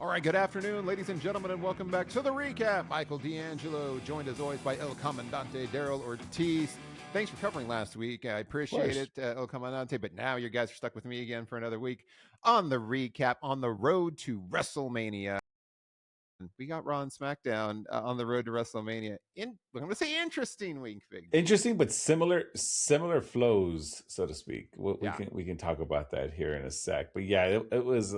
All right, good afternoon, ladies and gentlemen, and welcome back to the recap. Michael D'Angelo, joined as always by El Commandante, Daryl Ortiz. Thanks for covering last week. I appreciate it, El Commandante, but now you guys are stuck with me again for another week on the recap on the road to WrestleMania. We got Raw and SmackDown on the road to WrestleMania. I'm going to say interesting week, Big. Interesting, but similar flows, so to speak. Yeah. We can talk about that here in a sec. But yeah, it was.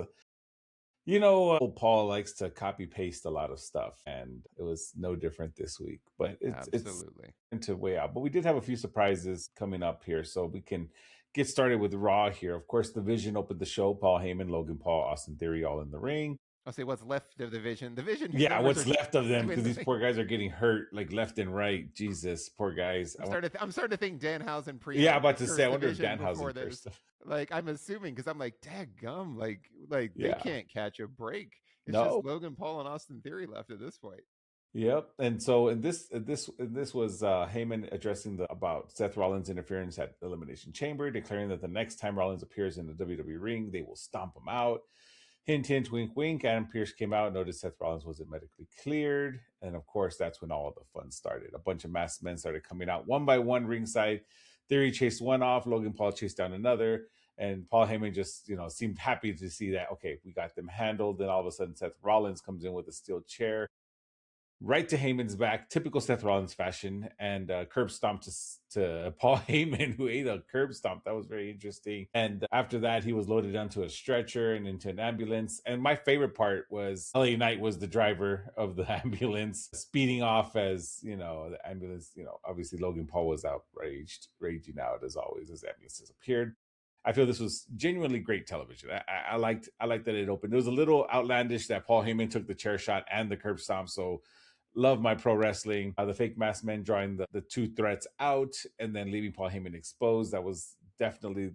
Paul likes to copy paste a lot of stuff, and it was no different this week. But it's Absolutely. into way out. But we did have a few surprises coming up here, so we can get started with Raw here. Of course, the Vision opened the show. Paul Heyman, Logan Paul, Austin Theory, all in the ring. I'll say what's left of the Vision. The Vision Yeah, numbers what's are left of them, because these dwindling. poor guys are getting hurt like left and right. Jesus, poor guys. I'm starting to think Danhausen Yeah, I'm about to cursed say, I the wonder if Vision before Danhausen this. cursed them. Like, I'm assuming because I'm like, daggum, like they Yeah. can't catch a break. It's No. just Logan Paul and Austin Theory left at this point. Yep. And so this was Heyman addressing about Seth Rollins' interference at Elimination Chamber, declaring that the next time Rollins appears in the WWE ring, they will stomp him out. Hint, hint, wink, wink. Adam Pearce came out, noticed Seth Rollins wasn't medically cleared. And of course, that's when all of the fun started. A bunch of masked men started coming out one by one ringside. Theory chased one off. Logan Paul chased down another. And Paul Heyman just, seemed happy to see that, okay, we got them handled. Then all of a sudden, Seth Rollins comes in with a steel chair right to Heyman's back, typical Seth Rollins fashion, and curb stomp to Paul Heyman, who ate a curb stomp. That was very interesting. And after that, he was loaded onto a stretcher and into an ambulance. And my favorite part was LA Knight was the driver of the ambulance, speeding off as, the ambulance, obviously Logan Paul was raging out as always as ambulances appeared. I feel this was genuinely great television. I liked that it opened. It was a little outlandish that Paul Heyman took the chair shot and the curb stomp. So love my pro wrestling. The fake masked men drawing the two threats out and then leaving Paul Heyman exposed. That was definitely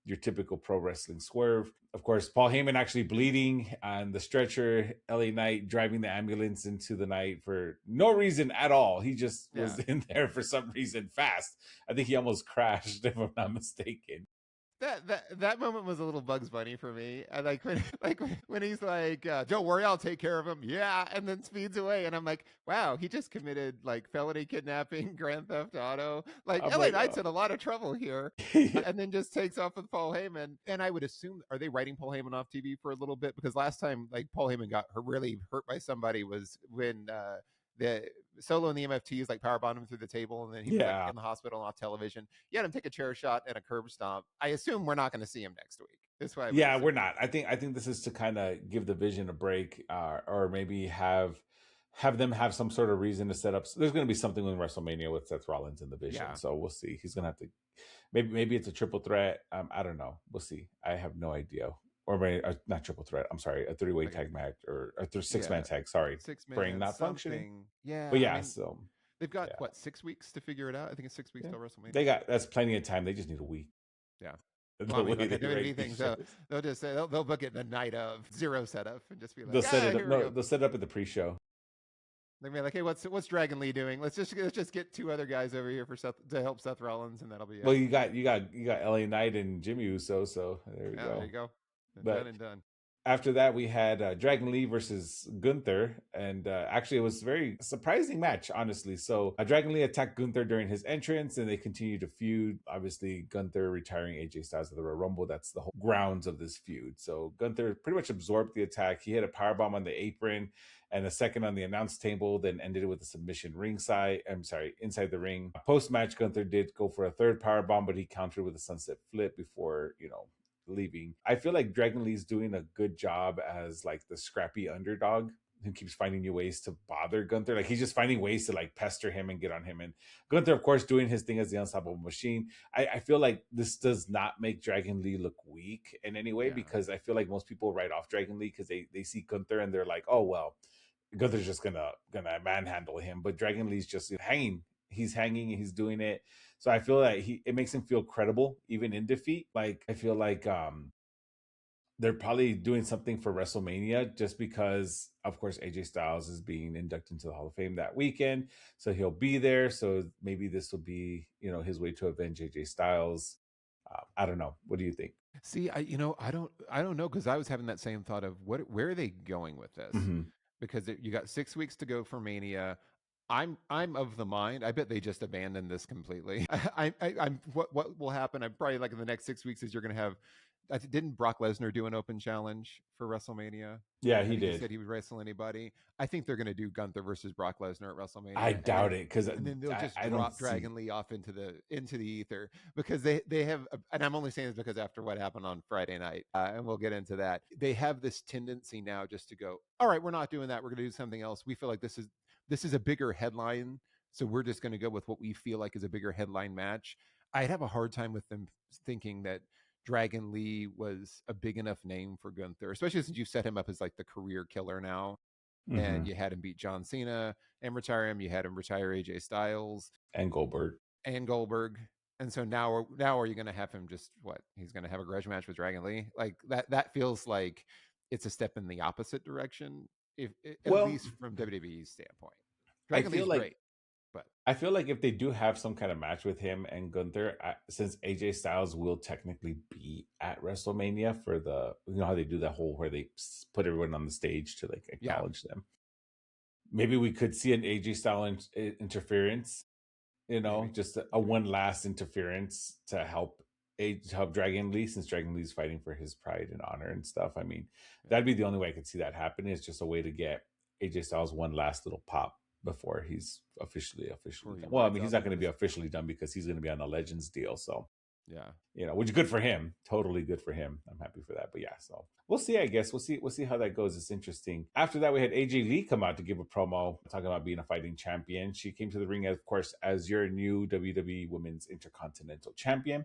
your typical pro wrestling swerve. Of course, Paul Heyman actually bleeding on the stretcher, LA Knight driving the ambulance into the night for no reason at all. He just was in there for some reason fast. I think he almost crashed, if I'm not mistaken. That moment was a little Bugs Bunny for me. I like when he's like, "Don't worry, I'll take care of him." Yeah, and then speeds away, and I'm like, "Wow, he just committed like felony kidnapping, grand theft auto." Like LA Knight's in a lot of trouble here, and then just takes off with Paul Heyman. And I would assume, are they writing Paul Heyman off TV for a little bit? Because last time, like Paul Heyman got really hurt by somebody was when the Solo and the MFTs like powerbombed him through the table, and then he was like in the hospital and off television. You had him take a chair shot and a curb stomp. I assume we're not going to see him next week. That's why. We're not. I think this is to kind of give the Vision a break, or maybe have them have some sort of reason to set up. There's going to be something with WrestleMania with Seth Rollins in the Vision, so we'll see. He's going to have to. Maybe it's a triple threat. I don't know. We'll see. I have no idea. Or maybe not triple threat. I'm sorry, a 3-way tag match or a 6-man tag. Sorry, 6-man brain not functioning. Yeah, but yeah, so they've got what 6 weeks to figure it out. I think it's 6 weeks till WrestleMania. That's plenty of time. They just need a week. Yeah. Well, I mean, WWE things, they'll just say they'll book it the night of zero setup and just be like, they'll set it up. No, they'll set it up at the pre-show. They'll be like, hey, what's Dragon Lee doing? Let's just get 2 other guys over here to help Seth Rollins, and that'll be it. Well, you got LA Knight and Jimmy Uso, so there you go. There you go. Done and done. After that, we had Dragon Lee versus Gunther, and actually, it was a very surprising match, honestly. So Dragon Lee attacked Gunther during his entrance, and they continued to feud. Obviously, Gunther retiring AJ Styles at the Royal Rumble. That's the whole grounds of this feud. So Gunther pretty much absorbed the attack. He hit a powerbomb on the apron and a second on the announce table, then ended it with a submission inside the ring. Post-match, Gunther did go for a third powerbomb, but he countered with a sunset flip before, leaving. I feel like Dragon Lee's doing a good job as like the scrappy underdog who keeps finding new ways to bother Gunther. Like he's just finding ways to like pester him and get on him. And Gunther, of course, doing his thing as the unstoppable machine. I feel like this does not make Dragon Lee look weak in any way, because I feel like most people write off Dragon Lee because they see Gunther and they're like, oh well, Gunther's just gonna manhandle him. But Dragon Lee's just hanging. He's hanging. He's doing it. So I feel that it makes him feel credible even in defeat. Like I feel like they're probably doing something for WrestleMania just because, of course, AJ Styles is being inducted into the Hall of Fame that weekend, so he'll be there. So maybe this will be his way to avenge AJ Styles. I don't know. What do you think? See, I don't know because I was having that same thought of where are they going with this? Mm-hmm. Because you got 6 weeks to go for Mania. I'm of the mind. I bet they just abandoned this completely. I'm what will happen? I'm probably like in the next 6 weeks is you're going to have. Didn't Brock Lesnar do an open challenge for WrestleMania? Yeah, I he think he did. said he would wrestle anybody. I think they're going to do Gunther versus Brock Lesnar at I WrestleMania, doubt it because and then they'll just I don't drop see. Dragon Lee off into the ether because they have. And I'm only saying this because after what happened on Friday night, and we'll get into that. They have this tendency now just to go, all right, we're not doing that. We're going to do something else. We feel like this is a bigger headline, so we're just going to go with what we feel like is a bigger headline match. I'd have a hard time with them thinking that Dragon Lee was a big enough name for Gunther, especially since you set him up as like the career killer now. Mm-hmm. And you had him beat John Cena and retire him. You had him retire AJ Styles And Goldberg. and Goldberg. And so now are you going to have him just what? He's going to have a grudge match with Dragon Lee? Like that feels like it's a step in the opposite direction, if at Well, least from WWE's standpoint. I Dragon feel Lee's like great, but if they do have some kind of match with him and Gunther, since AJ Styles will technically be at WrestleMania for how they do that whole where they put everyone on the stage to like yeah, acknowledge them. Maybe we could see an AJ style interference, maybe. just a one last interference to help Dragon Lee, since Dragon Lee's fighting for his pride and honor and stuff. I mean, Yeah. that'd be the only way I could see that happening. It's just a way to get AJ Styles one last little pop before he's officially Before he done. Well, I rides mean, he's off not into going to be this. officially done because he's going to be on a Legends deal. So, Yeah. which is good for him. Totally good for him. I'm happy for that. But yeah, so we'll see. I guess we'll see how that goes. It's interesting. After that, we had AJ Lee come out to give a promo talking about being a fighting champion. She came to the ring, of course, as your new WWE Women's Intercontinental Champion.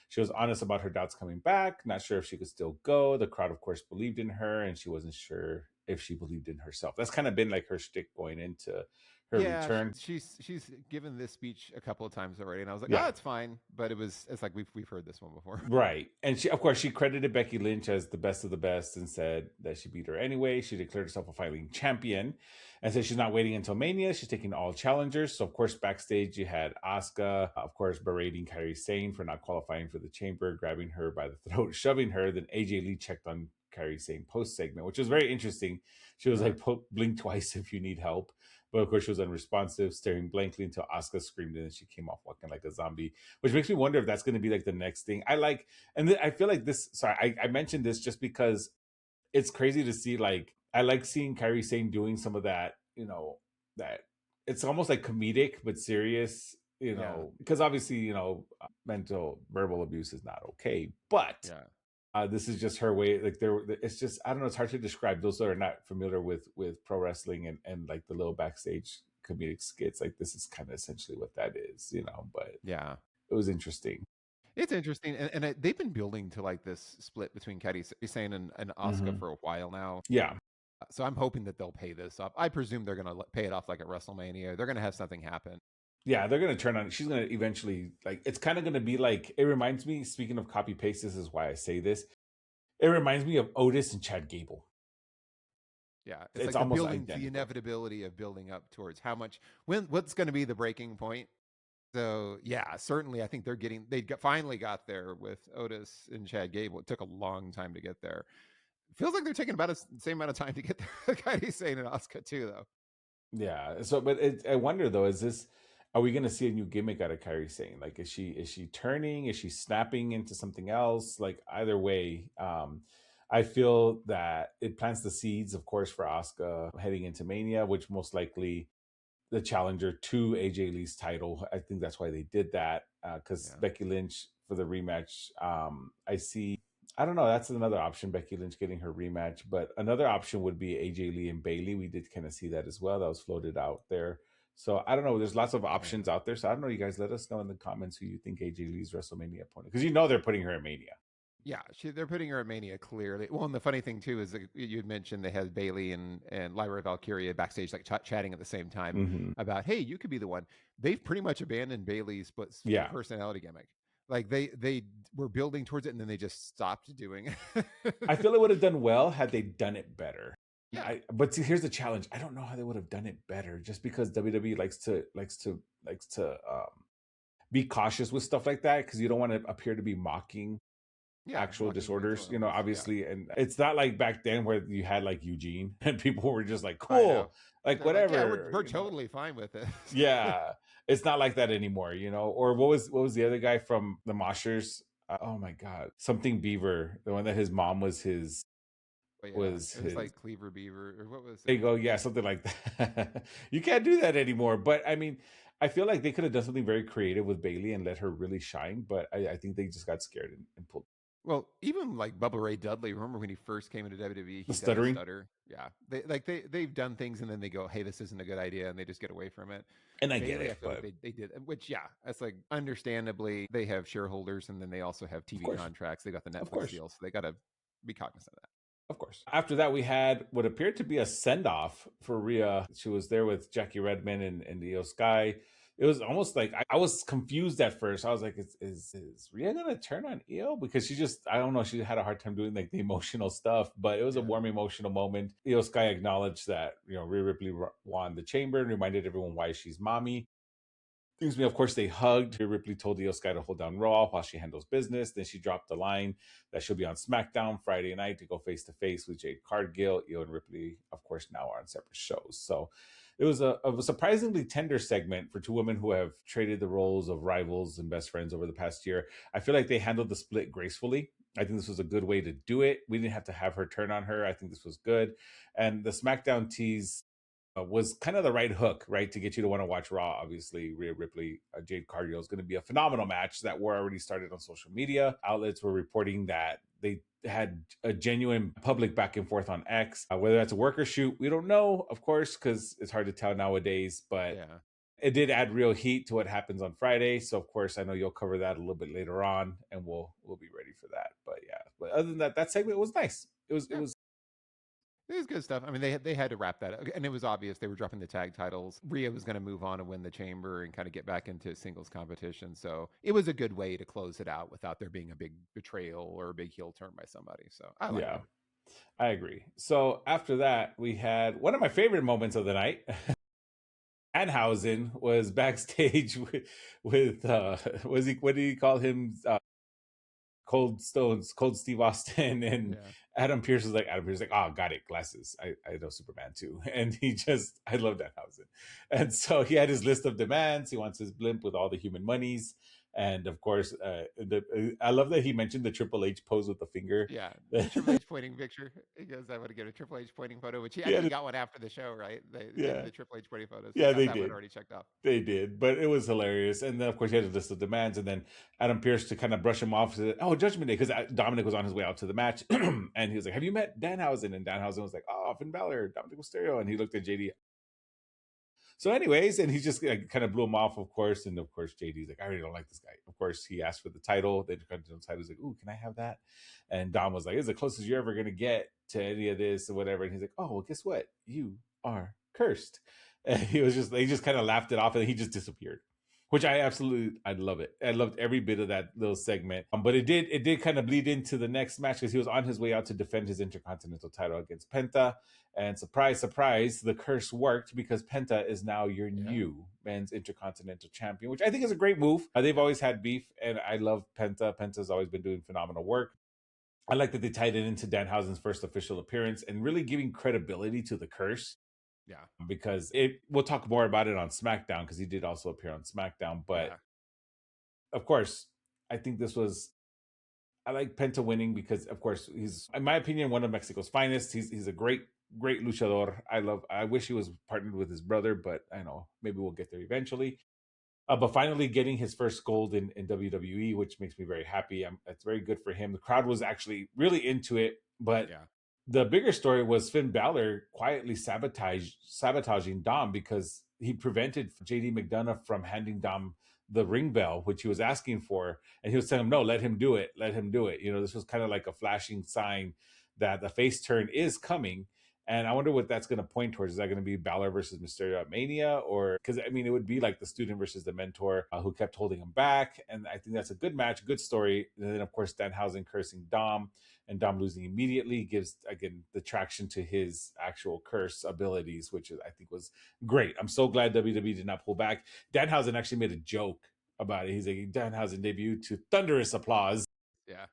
She was honest about her doubts coming back, not sure if she could still go. The crowd, of course, believed in her, and she wasn't sure if she believed in herself. That's kind of been like her shtick going into her Yeah, return. she's given this speech a couple of times already, and I was like, oh, Yeah. it's fine. But it's like we've heard this one before. Right. And she, of course, she credited Becky Lynch as the best of the best and said that she beat her anyway. She declared herself a fighting champion and said she's not waiting until Mania. She's taking all challengers. So, of course, backstage, you had Asuka, of course, berating Kairi Sane for not qualifying for the chamber, grabbing her by the throat, shoving her. Then AJ Lee checked on Kairi Sane post segment, which was very interesting. She was Yeah, like, blink twice if you need help. But of course, she was unresponsive, staring blankly until Asuka screamed, and then she came off walking like a zombie, which makes me wonder if that's going to be like the next thing. I feel like this. Sorry, I mentioned this just because it's crazy to see. Like, I like seeing Kyrie Sane doing some of that. That it's almost like comedic but serious. yeah, Because obviously, mental verbal abuse is not okay, but yeah. this is just her way. Like it's just I don't know. It's hard to describe. Those that are not familiar with pro wrestling and like the little backstage comedic skits, like this is kind of essentially what that is. But Yeah. it was interesting. It's interesting, and they've been building to like this split between Kairi Sane and Asuka Hmm. for a while now. Yeah, So I'm hoping that they'll pay this off. I presume they're going to pay it off like at WrestleMania. They're going to have something happen. yeah, they're gonna turn on. She's gonna eventually like. It's kind of gonna be like. It reminds me. Speaking of copy paste, this is why I say this. It reminds me of Otis and Chad Gable. Yeah, it's It's like the almost building, the identical. inevitability of building up towards how much what's going to be the breaking point. So yeah, certainly I think finally got there with Otis and Chad Gable. It took a long time to get there. Feels like they're taking about the same amount of time to get there. Kairi Sane and Asuka too, though. Yeah. So, but I wonder though, is this? Are we gonna see a new gimmick out of Kyrie Sane? Like, is she turning? Is she snapping into something else? Like, either way, I feel that it plants the seeds, of course, for Asuka heading into Mania, which most likely the challenger to AJ Lee's title. I think that's why they did that because Yeah, Becky Lynch for the rematch. I see. I don't know. That's another option. Becky Lynch getting her rematch, but another option would be AJ Lee and Bailey. We did kind of see that as well. That was floated out there. So I don't know. There's lots of yeah. options out there. So I don't know. You guys let us know in the comments who you think AJ Lee's WrestleMania opponent, because they're putting her in Mania. Yeah, they're putting her at Mania clearly. Well, and the funny thing too is that you had mentioned they had Bailey and Lyra Valkyria backstage, like chatting at the same time Hmm. about, hey, you could be the one. They've pretty much abandoned Bailey's split Yeah, personality gimmick. Like they were building towards it, and then they just stopped doing it. I feel it would have done well had they done it better. Yeah, But see, here's the challenge. I don't know how they would have done it better, just because WWE likes to be cautious with stuff like that because you don't want to appear to be mocking Yeah, actual walking mental disorders, you know, illness. Yeah, obviously. And it's not like back then where you had like Eugene and people were just like, I know. cool, like They're like, yeah, whatever, we're you know. totally fine with it. Yeah, it's not like that anymore, you know. Or what was the other guy from the Moshers? Oh my God, something Beaver, the one that his mom was his But yeah, was it was his. like Cleaver Beaver or what was There it? you go, yeah, something like that. You can't do that anymore. But I mean, I feel like they could have done something very creative with Bailey and let her really shine. But I think they just got scared and pulled Well, even like Bubba Ray Dudley. Remember when he first came into WWE, the he's had the stuttering. stutter. Yeah, they've done things and then they go, hey, this isn't a good idea, and they just get away from it. And I get Bailey, I it, feel like but they did, which yeah, that's like understandably they have shareholders and then they also have of TV course, contracts. They got the of Netflix course. deal, so they got to be cognizant of that. Of course. After that, we had what appeared to be a send off for Rhea. She was there with Jackie Redmond and Io Sky. It was almost like I was confused at first. I was like, is Rhea gonna turn on Io? Because she just, I don't know, she had a hard time doing like the emotional stuff, but it was a Yeah, warm emotional moment. Io Sky acknowledged that, you know, Rhea Ripley won the chamber and reminded everyone why she's mommy. Excuse me, of course, they hugged. Ripley told Io Sky to hold down Raw while she handles business. Then she dropped the line that she'll be on SmackDown Friday night to go face to face with Jade Cargill. Io and Ripley, of course, now are on separate shows. So it was a surprisingly tender segment for two women who have traded the roles of rivals and best friends over the past year. I feel like they handled the split gracefully. I think this was a good way to do it. We didn't have to have her turn on her. I think this was good. And the SmackDown tease was kind of the right hook, right, to get you to want to watch Raw. Obviously, Rhea Ripley, Jade Cargill is going to be a phenomenal match. That war already started on social media. Outlets were reporting that they had a genuine public back and forth on X. Whether that's a work or shoot, we don't know, of course, because it's hard to tell nowadays. But yeah. it did add real heat to what happens on Friday. So, of course, I know you'll cover that a little bit later on, and we'll be ready for that. But yeah, but other than that, that segment was nice. It Yeah. was It was good stuff. I mean, they had to wrap that up, and it was obvious they were dropping the tag titles. Rhea was going to move on and win the chamber and kind of get back into singles competition. So it was a good way to close it out without there being a big betrayal or a big heel turn by somebody. So I liked yeah. it. I agree. So after that, we had one of my favorite moments of the night. Danhausen was backstage with was he, what did he call him? Cold Stones, Cold Steve Austin, and Yeah, Adam Pierce was like, oh, got it, glasses. I know Superman too. And he just, I love Danhausen. And so he had his list of demands. He wants his blimp with all the human monies. And of course, I love that he mentioned the Triple H pose with the finger. yeah. The Triple H pointing picture. He goes, "I want to get a Triple H pointing photo," which I think he Yeah, got one after the show, right? They gave him yeah, the Triple H pointing photo, so he yeah, got they that one did. already checked off. They did, but it was hilarious. And then, of course, he had a list of demands. And then Adam Pierce, to kind of brush him off, said, oh, Judgment Day, because Dominic was on his way out to the match. And he was like, have you met Danhausen? And Danhausen was like, oh, Finn Balor, Dominic Mysterio. And he looked at JD. So, anyways, and he just like, kind of blew him off, of course. And of course, JD's like, I really don't like this guy. Of course, he asked for the title. They got the title. He's like, ooh, can I have that? And Dom was like, it's the closest you're ever going to get to any of this or whatever. And he's like, oh, well, guess what? You are cursed. And he was just, they just kind of laughed it off and he just disappeared. Which I love it. I loved every bit of that little segment. But it did kind of bleed into the next match because he was on his way out to defend his Intercontinental title against Penta. And surprise, surprise, the curse worked because Penta is now your Yeah, new men's Intercontinental champion, which I think is a great move. They've yeah, always had beef, and I love Penta. Penta's always been doing phenomenal work. I like that they tied it into Danhausen's first official appearance and really giving credibility to the curse yeah, because we'll talk more about it on SmackDown because he did also appear on SmackDown. But yeah, of course, I think this was I like Penta winning because, of course, he's, in my opinion, one of Mexico's finest. He's a great luchador. I wish he was partnered with his brother, but I know maybe we'll get there eventually. But finally getting his first gold in WWE, which makes me very happy. It's very good for him. The crowd was actually really into it, but yeah, the bigger story was Finn Balor quietly sabotaging Dom because he prevented JD McDonough from handing Dom the ring bell, which he was asking for. And he was telling him, no, let him do it. Let him do it. You know, this was kind of like a flashing sign that the face turn is coming. And I wonder what that's going to point towards. Is that going to be Balor versus Mysterio at Mania? Or, because I mean, it would be like the student versus the mentor who kept holding him back. And I think that's a good match, good story. And then, of course, Danhausen cursing Dom and Dom losing immediately gives, again, the traction to his actual curse abilities, which I think was great. I'm so glad WWE did not pull back. Danhausen actually made a joke about it. He's like, Danhausen debuted to thunderous applause. yeah.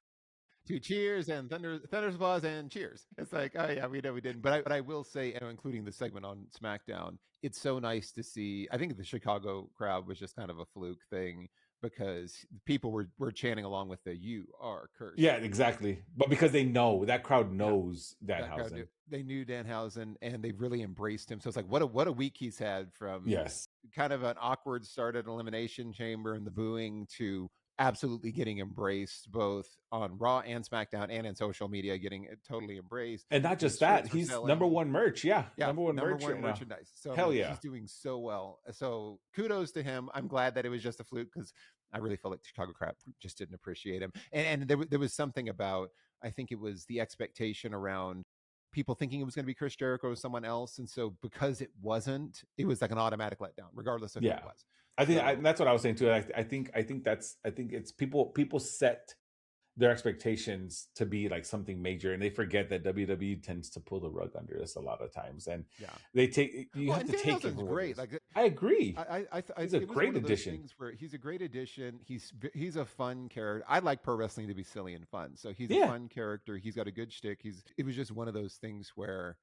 Two cheers and thunder's applause and cheers. It's like, oh yeah, we know we didn't. But I will say, including the segment on SmackDown, it's so nice to see. I think the Chicago crowd was just kind of a fluke thing because people were chanting along with the "You are cursed." Yeah, exactly. But because they know that crowd Yeah, knows that crowd knew. Danhausen. They knew Danhausen, and they really embraced him. So it's like, what a week he's had, from Yes. kind of an awkward start at Elimination Chamber and the booing to absolutely getting embraced both on Raw and SmackDown and in social media, getting it totally embraced. And not His just that, shirts were he's number selling. one merch. Yeah, Yeah, number one number merch one right now. merchandise. So I Hell mean, yeah. he's doing so well. So kudos to him. I'm glad that it was just a fluke because I really felt like the Chicago crowd just didn't appreciate him. And there was something about, I think it was the expectation around people thinking it was going to be Chris Jericho or someone else, and so because it wasn't, it was like an automatic letdown, regardless of who it Yeah. was. I think that's what I was saying too. I think it's people set their expectations to be like something major, and they forget that WWE tends to pull the rug under us a lot of times, and Yeah. you Well, have and to take it Danhausen's for what it great. is. Like I agree. He's a it was great one of those addition. things where he's a great addition. He's a fun character. I like pro wrestling to be silly and fun, so he's a Yeah. fun character. He's got a good shtick. It was just one of those things where,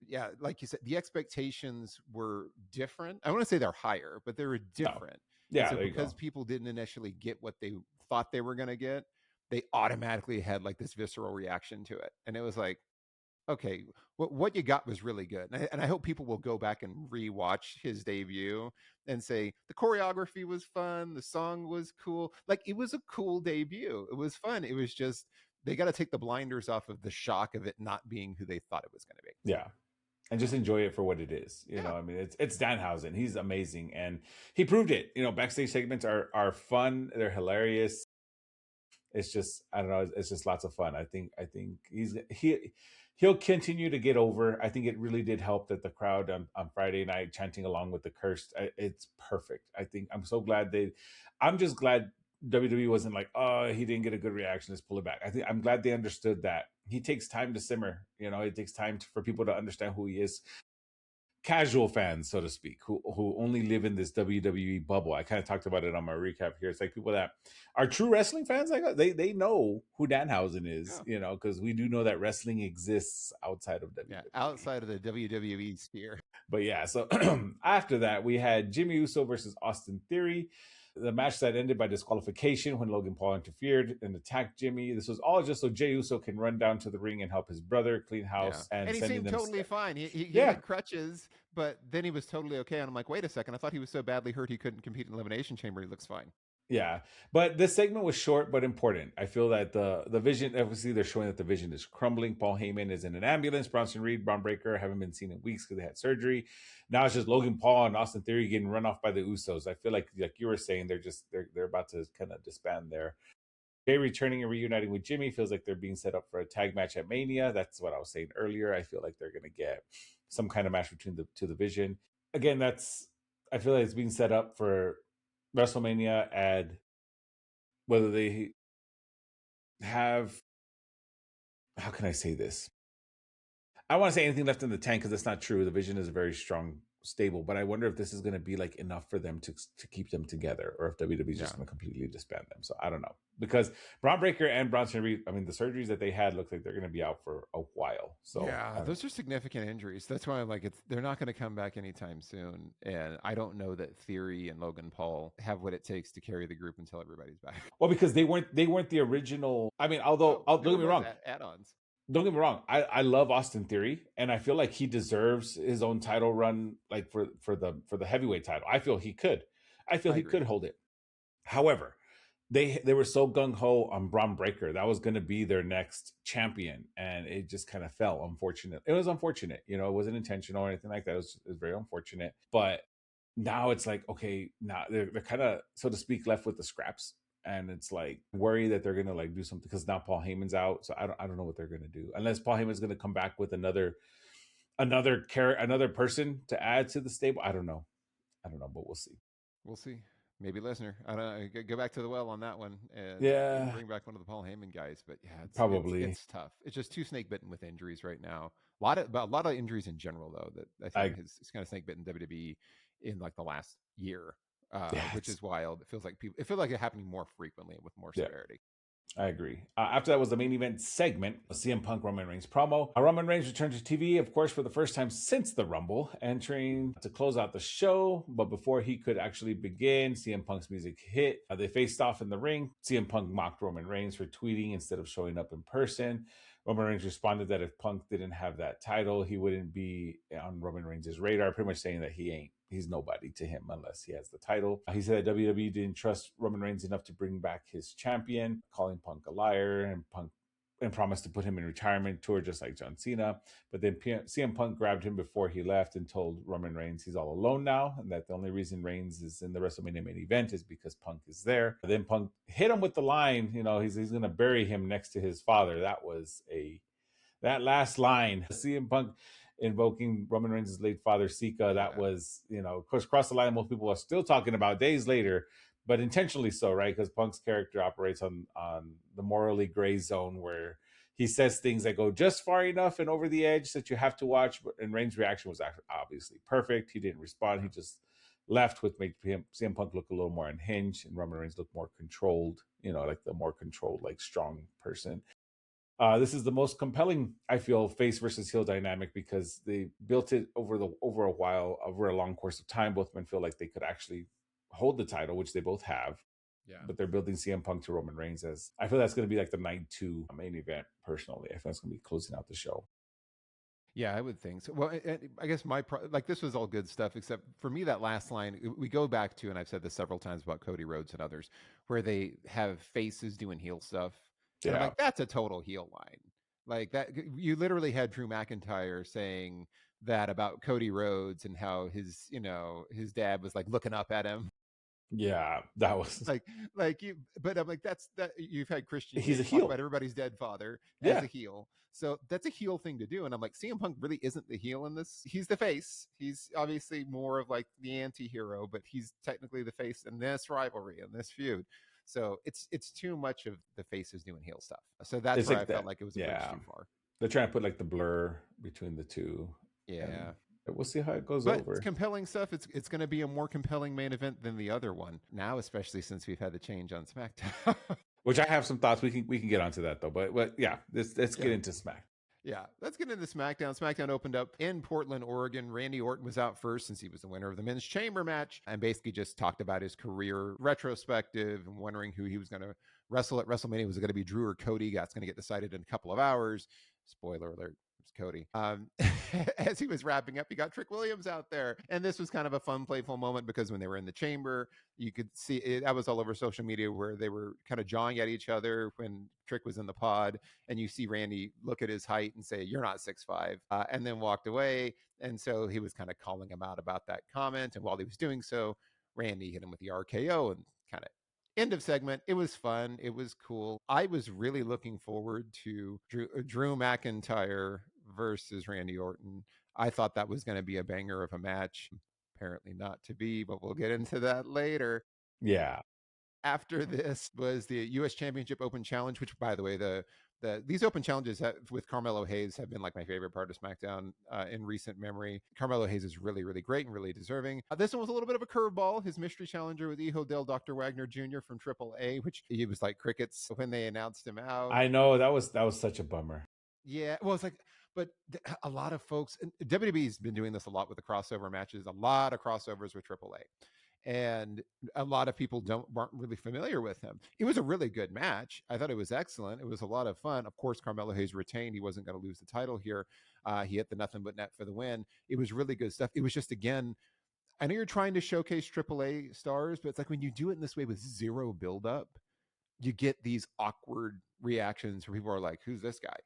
yeah, like you said, the expectations were different. I want to say they're higher, but they were No. different. And Yeah, so there you because go. people didn't initially get what they thought they were going to get, they automatically had like this visceral reaction to it, and it was like, okay, what you got was really good. And I hope people will go back and rewatch his debut and say the choreography was fun, the song was cool. Like, it was a cool debut. It was fun. It was just, they got to take the blinders off of the shock of it not being who they thought it was going to be. Yeah. And just enjoy it for what it is. You Yeah. know, I mean, it's Danhausen. He's amazing, and he proved it. You know, backstage segments are fun. They're hilarious. It's just, I don't know. It's just lots of fun. I think he'll continue to get over. I think it really did help that the crowd on Friday night chanting along with the cursed. It's perfect. I think I'm so glad I'm just glad WWE wasn't like, oh, he didn't get a good reaction, let's pull it back. I'm glad they understood that he takes time to simmer. You know, it takes time for people to understand who he is. Casual fans, so to speak, who only live in this WWE bubble. I kind of talked about it on my recap here. It's like people that are true wrestling fans, like us, they know who Danhausen is, Yeah. you know, because we do know that wrestling exists outside of WWE. Yeah, outside of the WWE sphere. But yeah, so after that, we had Jimmy Uso versus Austin Theory. The match that ended by disqualification when Logan Paul interfered and attacked Jimmy. This was all just so Jey Uso can run down to the ring and help his brother clean house. Yeah. And And he sending seemed them totally fine. He Yeah. had crutches, but then he was totally okay. And I'm like, wait a second. I thought he was so badly hurt he couldn't compete in Elimination Chamber. He looks fine. Yeah, but this segment was short but important. I feel that the vision, obviously, they're showing that the vision is crumbling. Paul Heyman is in an ambulance. Bronson Reed, Braun Breaker haven't been seen in weeks because they had surgery. Now it's just Logan Paul and Austin Theory getting run off by the Usos. I feel like you were saying, they're about to kind of disband there. Jay returning and reuniting with Jimmy feels like they're being set up for a tag match at Mania. That's what I was saying earlier. I feel like they're going to get some kind of match between the division. Again, I feel like it's being set up for WrestleMania, and whether they have, how can I say this? I don't want to say anything left in the tank because that's not true. The vision is a very strong stable, but I wonder if this is going to be like enough for them to keep them together, or if WWE is just going to completely disband them. So I don't know, because Braun Breaker and Bronson Reed, I mean, the surgeries that they had look like they're going to be out for a while. So yeah, those are significant injuries. That's why I'm like, they're not going to come back anytime soon. And I don't know that Theory and Logan Paul have what it takes to carry the group until everybody's back. Well, because they weren't the original. I mean, although don't get me wrong, add-ons. Don't get me wrong. I love Austin Theory, and I feel like he deserves his own title run, like for the heavyweight title. I feel he could. I feel he could hold it. However, they were so gung ho on Braun Breaker. That was going to be their next champion, and it just kind of fell. Unfortunate. It was unfortunate. You know, it wasn't intentional or anything like that. It was very unfortunate. But now it's like, okay, now they're kind of, so to speak, left with the scraps. And it's like worry that they're gonna like do something because now Paul Heyman's out, so I don't know what they're gonna do unless Paul Heyman's gonna come back with another person to add to the stable. I don't know, but we'll see. We'll see. Maybe Lesnar. I don't know. Go back to the well on that one, and bring back one of the Paul Heyman guys. But yeah, probably it's tough. It's just too snake bitten with injuries right now. A lot of injuries in general, though. That I think is kind of snake bitten WWE in like the last year. Which is wild. It feels like it's happening more frequently with more severity. I agree. After that was the main event segment, a CM Punk Roman Reigns promo. Roman Reigns returned to TV, of course, for the first time since the Rumble, entering to close out the show. But before he could actually begin, CM Punk's music hit. They faced off in the ring. CM Punk mocked Roman Reigns for tweeting instead of showing up in person. Roman Reigns responded that if Punk didn't have that title, he wouldn't be on Roman Reigns' radar, pretty much saying that he's nobody to him unless he has the title. He said that WWE didn't trust Roman Reigns enough to bring back his champion, calling Punk a liar, and promised to put him in retirement tour just like John Cena. But then CM Punk grabbed him before he left and told Roman Reigns he's all alone now, and that the only reason Reigns is in the WrestleMania main event is because Punk is there. Then Punk hit him with the line, he's going to bury him next to his father. That last line, CM Punk invoking Roman Reigns' late father, Sika, that was, of course, crossed the line most people are still talking about days later, but intentionally so, right? Because Punk's character operates on the morally gray zone where he says things that go just far enough and over the edge that you have to watch. And Reigns' reaction was obviously perfect. He didn't respond. He just left, which made CM Punk look a little more unhinged and Roman Reigns look more controlled, like the more controlled, like strong person. This is the most compelling, I feel, face versus heel dynamic because they built it over a long course of time. Both men feel like they could actually hold the title, which they both have. Yeah. But they're building CM Punk to Roman Reigns as I feel that's going to be like the night 2 main event. Personally, I feel that's going to be closing out the show. Yeah, I would think so. Well, I guess this was all good stuff, except for me, that last line, we go back to, and I've said this several times about Cody Rhodes and others, where they have faces doing heel stuff. And I'm like, that's a total heel line. Like that, you literally had Drew McIntyre saying that about Cody Rhodes and how his dad was like looking up at him. Yeah, that was like you, but I'm like, that you've had Christian he's a Cage talk heel about everybody's dead father as Yeah. a heel. So that's a heel thing to do. And I'm like, CM Punk really isn't the heel in this. He's the face. He's obviously more of like the anti-hero, but he's technically the face in this rivalry, in this feud. So it's too much of the faces doing heel stuff. So that's It's where like I felt that. like it was a bridge Yeah. too far. They're trying to put like the blur between the two. Yeah. And we'll see how it goes But over. it's compelling stuff. It's going to be a more compelling main event than the other one now, especially since we've had the change on SmackDown. Which I have some thoughts. We can get onto that though. But yeah, let's get into Smack. Yeah, let's get into SmackDown. SmackDown opened up in Portland, Oregon. Randy Orton was out first since he was the winner of the men's chamber match and basically just talked about his career retrospective and wondering who he was going to wrestle at WrestleMania. Was it going to be Drew or Cody? That's going to get decided in a couple of hours. Spoiler alert. Cody. As he was wrapping up, he got Trick Williams out there. And this was kind of a fun, playful moment because when they were in the chamber, you could see it. I was all over social media where they were kind of jawing at each other when Trick was in the pod. And you see Randy look at his height and say, "You're not 6'5", and then walked away. And so he was kind of calling him out about that comment. And while he was doing so, Randy hit him with the RKO and kind of end of segment. It was fun. It was cool. I was really looking forward to Drew McIntyre versus Randy Orton. I thought that was going to be a banger of a match. Apparently not to be, but we'll get into that later. Yeah. After this was the U.S. Championship Open Challenge, which, by the way, these open challenges with Carmelo Hayes have been like my favorite part of SmackDown in recent memory. Carmelo Hayes is really, really great and really deserving. This one was a little bit of a curveball. His mystery challenger was Hijo del Dr. Wagner Jr. from AAA, which he was like crickets when they announced him out. I know that was such a bummer. Yeah, well, it's like, but a lot of folks, WWE's been doing this a lot with the crossover matches, a lot of crossovers with AAA. And a lot of people weren't really familiar with him. It was a really good match. I thought it was excellent. It was a lot of fun. Of course, Carmelo Hayes retained. He wasn't going to lose the title here. He hit the nothing but net for the win. It was really good stuff. It was just, again, I know you're trying to showcase AAA stars, but it's like when you do it in this way with zero buildup, you get these awkward reactions where people are like, "Who's this guy?"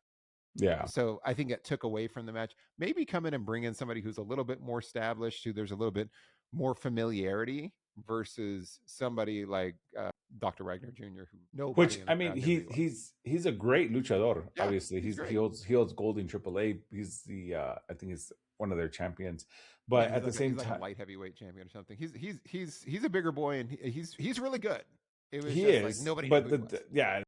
Yeah. So I think it took away from the match. Maybe come in and bring in somebody who's a little bit more established, who there's a little bit more familiarity versus somebody like Dr. Wagner Jr., who nobody. Which I mean, he's a great luchador. Yeah, obviously, he holds gold in AAA. He's the I think he's one of their champions. But at the same time, like a light heavyweight champion or something. He's a bigger boy and he's really good. It was just like nobody. But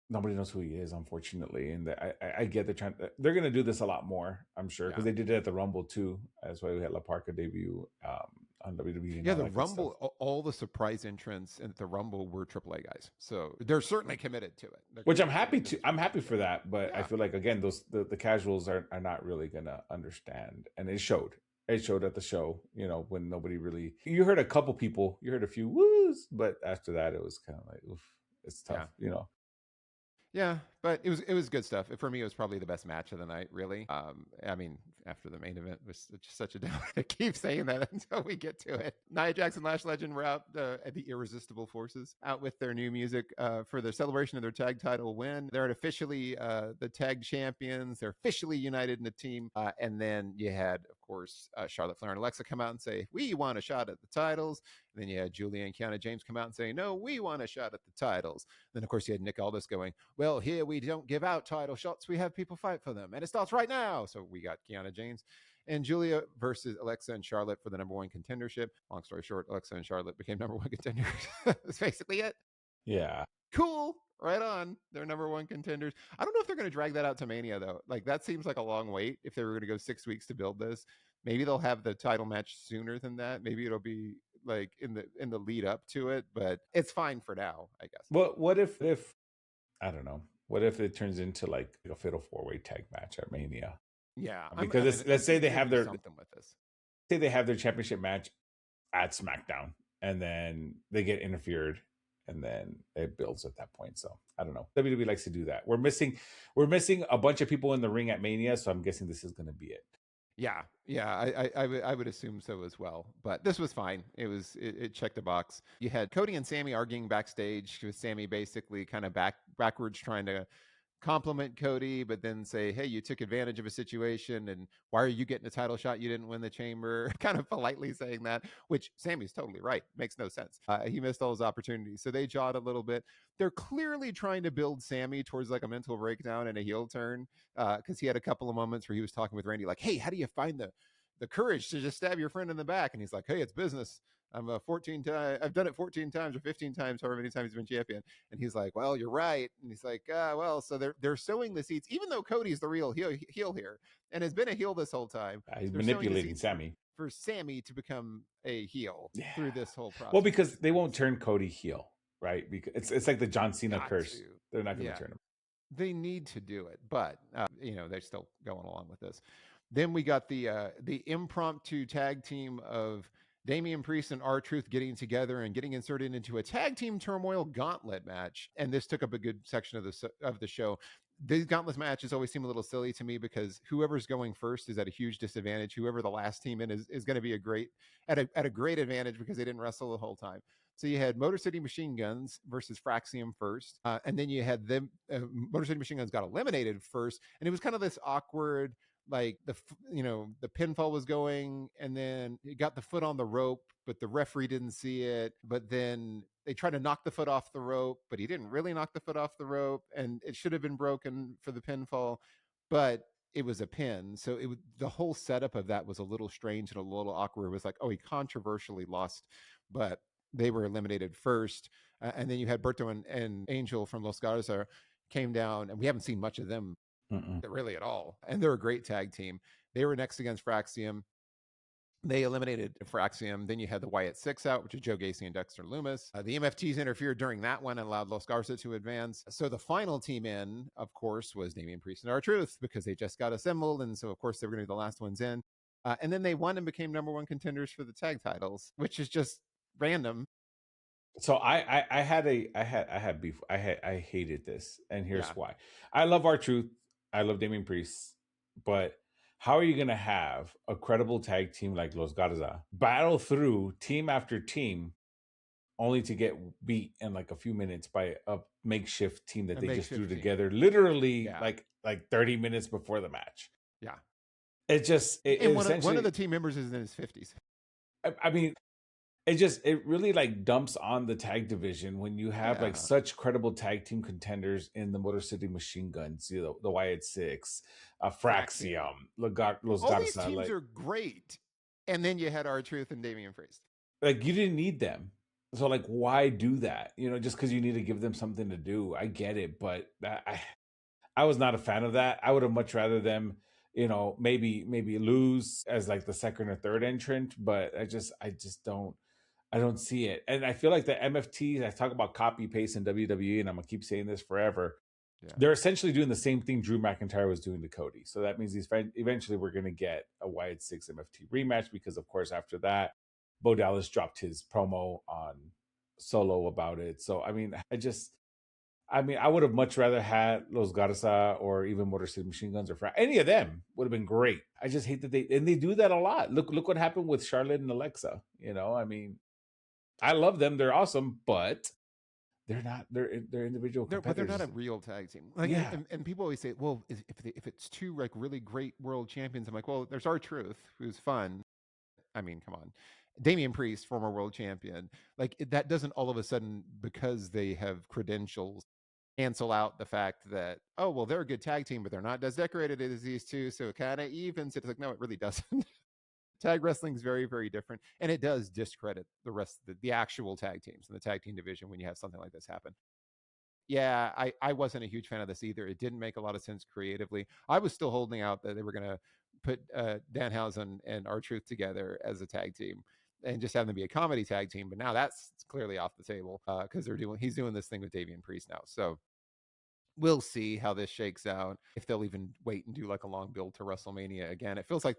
nobody knows who he is, unfortunately. And I get they're going to do this a lot more, I'm sure, because they did it at the Rumble too. That's why we had La Parka debut. on WWE and Yeah, all the that good stuff. Rumble, all the surprise entrants at the Rumble were AAA guys, so they're certainly committed to it. They're Which I'm committed to happy making to. this I'm really happy for good. that, but I Yeah, feel like again, those the casuals are not really gonna understand, and it showed. It showed at the show, when nobody really. You heard a couple people, you heard a few woos, but after that, it was kind of like, oof, it's yeah. tough. Yeah, but it was good stuff. For me, it was probably the best match of the night. Really, I mean, after the main event was just such a downer. I keep saying that until we get to it. Nia Jax and Lash Legend were out at the Irresistible Forces, out with their new music for the celebration of their tag title win. They're officially the tag champions. They're officially united in a team. And then you had, of course, Charlotte Flair and Alexa come out and say, "We want a shot at the titles." And then you had Julia and Kiana James come out and say, "No, we want a shot at the titles." Then, of course, you had Nick Aldis going, "Well, here we don't give out title shots. We have people fight for them. And it starts right now." So we got Kiana James and Julia versus Alexa and Charlotte for the number one contendership. Long story short, Alexa and Charlotte became number one contenders. That's basically it. Yeah. Cool. Right on. They're number one contenders. I don't know if they're going to drag that out to Mania, though. Like, that seems like a long wait if they were going to go 6 weeks to build this. Maybe they'll have the title match sooner than that. Maybe it'll be like in the lead up to it, but it's fine for now, I guess. What if I don't know? What if it turns into like a fatal 4-way tag match at Mania? Yeah, Because let's say think they they're have gonna do their something with this. championship match at SmackDown, and then they get interfered, and then it builds at that point. So I don't know. WWE likes to do that. We're missing a bunch of people in the ring at Mania, so I'm guessing this is going to be it. Yeah, I would assume so as well. But this was fine. It checked a box. You had Cody and Sammy arguing backstage, with Sammy basically kind of backwards trying to compliment Cody, but then say, "Hey, you took advantage of a situation, and why are you getting a title shot? You didn't win the chamber." Kind of politely saying that, which Sammy's totally right. Makes no sense. He missed all his opportunities, so they jawed a little bit. They're clearly trying to build Sammy towards like a mental breakdown and a heel turn, because he had a couple of moments where he was talking with Randy, like, "Hey, how do you find the courage to just stab your friend in the back?" And he's like, "Hey, it's business. I'm a 14 time. I've done it 14 times or 15 times, however many times he's been champion." And he's like, "Well, you're right." And he's like, "Well." So they're sowing the seeds, even though Cody's the real heel here and has been a heel this whole time. He's They're sowing the manipulating seeds Sammy. for Sammy to become a heel Yeah. through this whole process. Well, because they won't turn Cody heel, right? Because it's like the John Cena Got curse. to. They're not going to Yeah. turn him. They need to do it, but they're still going along with this. Then we got the impromptu tag team of Damian Priest and R-Truth getting together and getting inserted into a tag team turmoil gauntlet match, and this took up a good section of the show. These gauntlet matches always seem a little silly to me because whoever's going first is at a huge disadvantage. Whoever the last team in is going to be at a great advantage because they didn't wrestle the whole time. So you had Motor City Machine Guns versus Fraxium first, and then you had them. Motor City Machine Guns got eliminated first, and it was kind of this awkward, like the pinfall was going, and then it got the foot on the rope, but the referee didn't see it. But then they tried to knock the foot off the rope, but he didn't really knock the foot off the rope, and it should have been broken for the pinfall, but it was a pin. So the whole setup of that was a little strange and a little awkward. It was like, oh, he controversially lost, but they were eliminated first. And then you had Berto and Angel from Los Garza came down, and we haven't seen much of them really at all. And they're a great tag team. They were next against Fraxium. They eliminated Fraxium. Then you had the Wyatt Six out, which is Joe Gacy and Dexter Loomis. The MFTs interfered during that one and allowed Los Garza to advance. So the final team in, of course, was Damian Priest and R-Truth because they just got assembled. And so, of course, they were going to be the last ones in. And then they won and became number one contenders for the tag titles, which is just random. So I had beef. I hated this, and here's Yeah. why. I love R-Truth. I love Damian Priest, but how are you going to have a credible tag team like Los Garza battle through team after team, only to get beat in like a few minutes by a makeshift team that they just threw together, literally like 30 minutes before the match? Yeah. It just and one of the team members is in his 50s. I mean, it really like dumps on the tag division when you have like such credible tag team contenders in the Motor City Machine Guns, the Wyatt Six, Fraxium, Los Garza. All these teams are great, and then you had R-Truth and Damian Priest. Like, you didn't need them, so like, why do that? Just because you need to give them something to do. I get it, but I was not a fan of that. I would have much rather them maybe lose as like the second or third entrant, but I don't see it. And I feel like the MFTs, I talk about copy paste in WWE, and I'm gonna keep saying this forever. Yeah. They're essentially doing the same thing Drew McIntyre was doing to Cody. So that means eventually we're gonna get a Wyatt 6 MFT rematch, because of course after that, Bo Dallas dropped his promo on Solo about it. So I would have much rather had Los Garza or even Motor City Machine Guns, or any of them would have been great. I just hate that they do that a lot. Look what happened with Charlotte and Alexa. I love them; they're awesome, but they're not. They're individual But they're not competitors. a real tag team. Like, Yeah, and people always say, well, if it's two like really great world champions, I'm like, well, there's R-Truth, who's fun. I mean, come on. Damian Priest, former world champion. Like, that doesn't all of a sudden, because they have credentials, cancel out the fact that, oh, well, they're a good tag team, but they're not as decorated as these two. So it kind of evens. It's like, no, it really doesn't. Tag wrestling is very, very different. And it does discredit the rest of the actual tag teams in the tag team division when you have something like this happen. Yeah, I wasn't a huge fan of this either. It didn't make a lot of sense creatively. I was still holding out that they were going to put Danhausen and R-Truth together as a tag team and just have them be a comedy tag team. But now that's clearly off the table because he's doing this thing with Damian Priest now. So we'll see how this shakes out. If they'll even wait and do like a long build to WrestleMania again. It feels like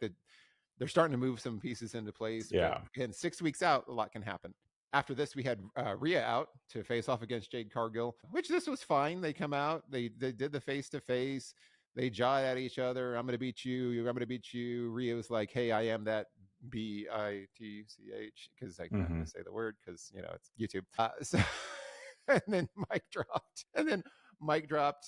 they're starting to move some pieces into place. But yeah. again, 6 weeks out, a lot can happen. After this, we had Rhea out to face off against Jade Cargill, which this was fine. They come out, they did the face to face, they jawed at each other. I'm going to beat you. I'm going to beat you. Rhea was like, "Hey, I am that BITCH," because I'm not going to say the word because it's YouTube. And then Mike dropped,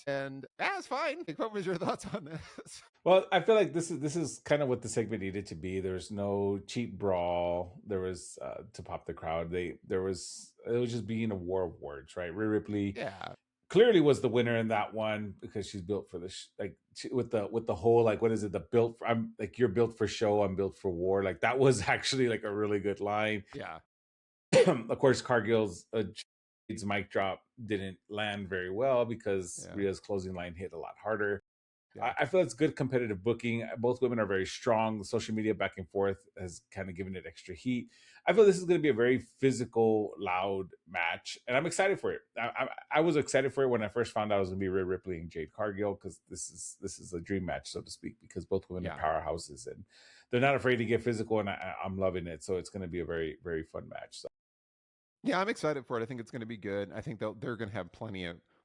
and that's fine. What was your thoughts on this? Well, I feel like this is kind of what the segment needed to be. There's no cheap brawl. There was to pop the crowd. It was just being a war of words, right? Rhea Ripley Yeah, clearly was the winner in that one because she's built for with the whole, like, what is it? I'm like, you're built for show. I'm built for war. Like, that was actually like a really good line. yeah, Of course, Cargill's mic drop didn't land very well because yeah. Rhea's closing line hit a lot harder. Yeah. I feel it's good competitive booking. Both women are very strong. The social media back and forth has kind of given it extra heat. I feel this is going to be a very physical, loud match, and I'm excited for it. I was excited for it when I first found out it was going to be Rhea Ripley and Jade Cargill, because this is a dream match, so to speak, because both women are powerhouses and they're not afraid to get physical, and I'm loving it. So it's going to be a very, very fun match. So. Yeah, I'm excited for it. I think it's going to be good. I think they're going to have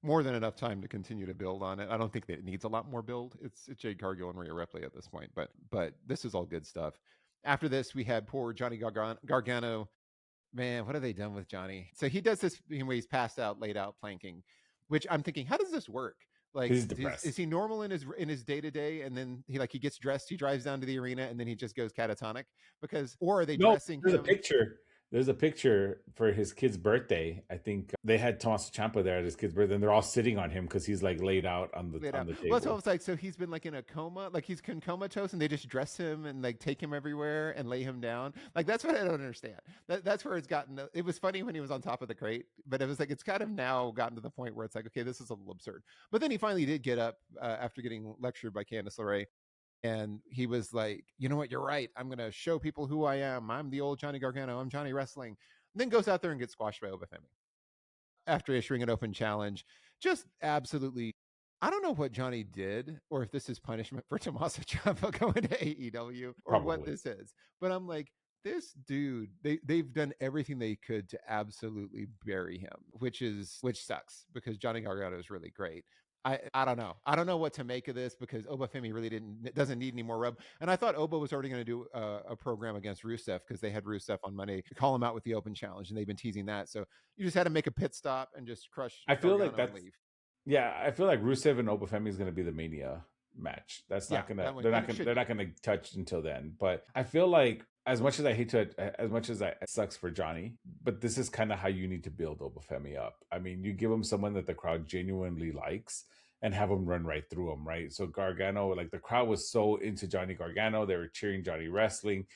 more than enough time to continue to build on it. I don't think that it needs a lot more build. It's Jade Cargill and Rhea Ripley at this point, but this is all good stuff. After this, we had poor Johnny Gargano. Man, what have they done with Johnny? So he does this where he's passed out, laid out, planking, which I'm thinking, how does this work? Like, He's depressed. Is he normal in his day to day, and then he gets dressed, he drives down to the arena, and then he just goes catatonic? Or are they dressing there's him? a picture. There's a picture for his kid's birthday. I think they had Tommaso Ciampa there at his kid's birthday, and they're all sitting on him because he's like laid out on the table. Well, so it's like, so he's been like in a coma, like he's comatose, and they just dress him and like take him everywhere and lay him down. Like, that's what I don't understand. That's where it's gotten. It was funny when he was on top of the crate, but it was like, it's kind of now gotten to the point where it's like, okay, this is a little absurd. But then he finally did get up after getting lectured by Candice LeRae. And he was like, you know what? You're right. I'm going to show people who I am. I'm the old Johnny Gargano. I'm Johnny Wrestling. And then goes out there and gets squashed by Obafemi after issuing an open challenge. Just absolutely. I don't know what Johnny did, or if this is punishment for Tommaso Ciampa going to AEW, or Probably what this is. But I'm like, this dude, they've done everything they could to absolutely bury him, which sucks because Johnny Gargano is really great. I don't know. I don't know what to make of this because Obafemi really doesn't need any more rub. And I thought Oba was already going to do a program against Rusev because they had Rusev on Monday to call him out with the open challenge, and they've been teasing that. So you just had to make a pit stop and just crush. I feel Gargano like that's and leave. Yeah, I feel like Rusev and Obafemi is going to be the Mania match. That's not gonna they're not gonna touch until then. But I feel like, as much as it sucks for Johnny, but this is kind of how you need to build Obafemi up. I mean, you give him someone that the crowd genuinely likes and have him run right through him, right? So Gargano, like, the crowd was so into Johnny Gargano, they were cheering Johnny Wrestling,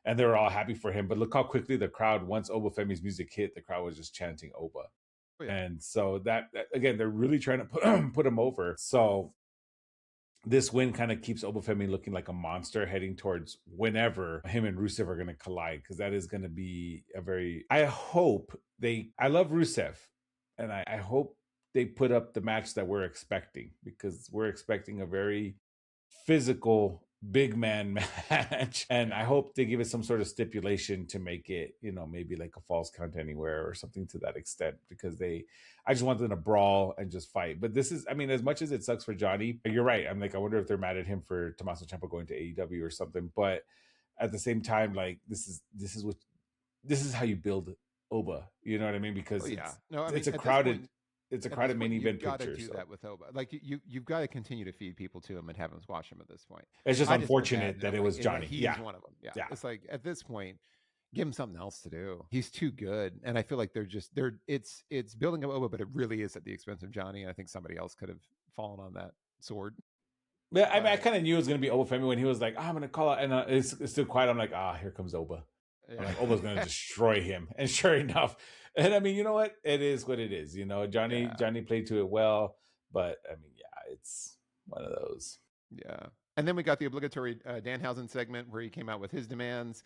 and they were all happy for him. But look how quickly the crowd, once Obafemi's music hit, the crowd was just chanting Oba. Oh, yeah. And so that again, they're really trying to put him over. So this win kind of keeps Obafemi looking like a monster heading towards whenever him and Rusev are going to collide, because that is going to be a very. I hope I love Rusev, and I hope they put up the match that we're expecting, because we're expecting a very physical big man match, and I hope they give it some sort of stipulation to make it, maybe like a false count anywhere or something to that extent, because I just want them to brawl and just fight. But this is, I mean, as much as it sucks for Johnny, you're right, I'm like, I wonder if they're mad at him for Tommaso Ciampa going to AEW or something. But at the same time, like, this is how you build Oba, you know what I mean? Oh Because yeah, no, I mean it's a at this crowded point, main you've event got to picture. do So that with Oba. Like you've got to continue to feed people to him and have him watch him at this point. it's just I just feel bad unfortunate that it knowing was that Johnny. he's Yeah. one of them. Yeah, Yeah. it's like at this point, give him something else to do. He's too good, and I feel like it's building up Oba, but it really is at the expense of Johnny. And I think somebody else could have fallen on that sword. Yeah, I mean, I But kind of knew it was going to be Obafemi when he was like, I'm going to call it. And it's still quiet. I'm like, here comes Oba. I'm yeah, like, Oba's going to destroy him. And sure enough. And I mean, you know what? It is what it is. Johnny yeah, played to it well. But I mean, yeah, it's one of those. yeah. And then we got the obligatory Danhausen segment where he came out with his demands.